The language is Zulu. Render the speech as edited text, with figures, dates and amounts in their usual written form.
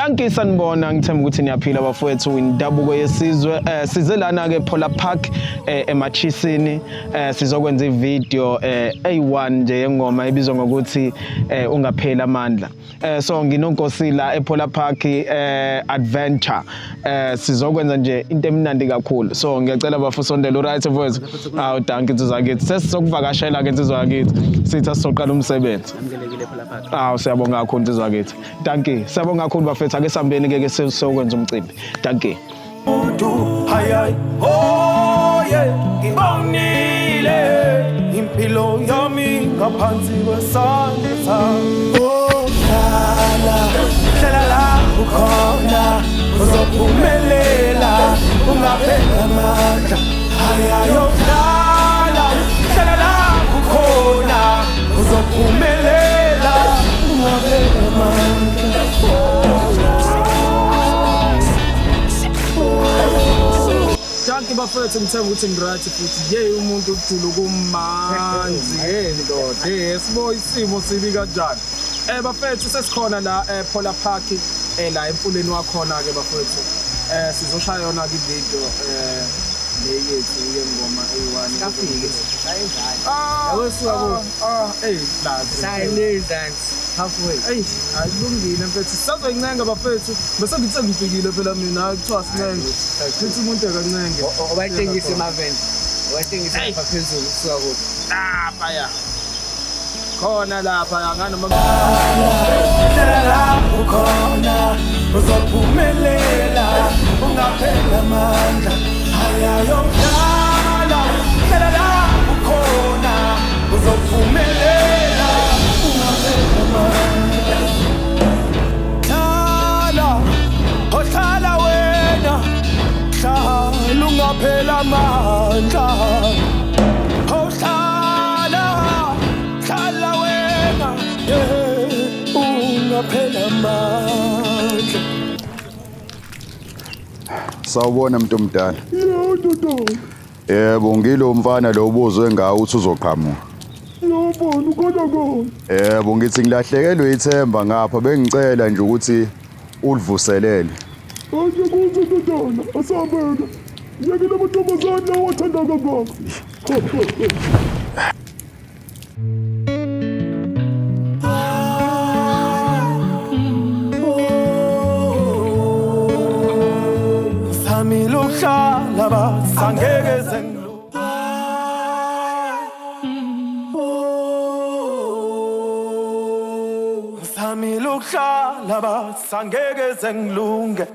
Dankie sanibona ngithemba ukuthi niyaphila bafowethu indabuko yesizwe size lana ke Polar Park eMachisini sizokwenza ivideo A1 nje yengoma ebizwa ngokuthi ungapheli amandla so nginonkosila ePolar Park adventure sizokwenza nje into emnandi kakhulu so ngiyacela bafusondela uright voice awu dankie nsizakithi sesizokuvakashela ke insizwakithi sithi asizoqala umsebenzi amkelekile ePolar Park awu siyabonga kakhulu insizwakithi dankie siyabonga kakhulu bafethu ake sambeni ke sokwenza umcimbi dankie hayi oh yeah ngibonile impilo yami ngaphansi kwesandla sakho hlala la ukhona uzophumelela ungaphela amandla ayayodlala hlala la ukhona uzophumelela ungaphela amandla. Dankie bafethu ngithemba ukuthi ngiright futhi ye umuntu ukujula kumanzi ndoda sibo isimo sibi kanjani bafethu sesikhona la Polar Park la emfuleni wakhona ke bafethu sizoshaya yona ke video le yethu yengoma A1 kafike sayenzani awusuka ku la silent dance halfway ayilungile mfethu sisazoyincenga bafethu bese ngithi ngifikile phela mina kuthiwa sinenge sithi umuntu akancenge obayithengisa emaveni obayithengisa phezulu kusuka kuthi baya khona lapha nganoma la ukhona uzophumelela ungaphela amandla ayayodlala la ukhona uzophumelela ungaphela amandla hlala wena hlala ungaphela amandla hlala wena ungaphela amandla. Sawubona mntu omdala. Yebo ngilo mfana lo ubuzwe ngawo uthi uzoqhamuka. Yabona ukhona ngoni. Yebo ngithi ngilahlekelwe ithemba ngapha bengicela nje ukuthi ulivuselele. Anje kuze ndodana asambeka. Ngiyakile amantombazane awathanda kangaka. Sami lokhlala basangeke Sami lokhlala basangeke zengilunge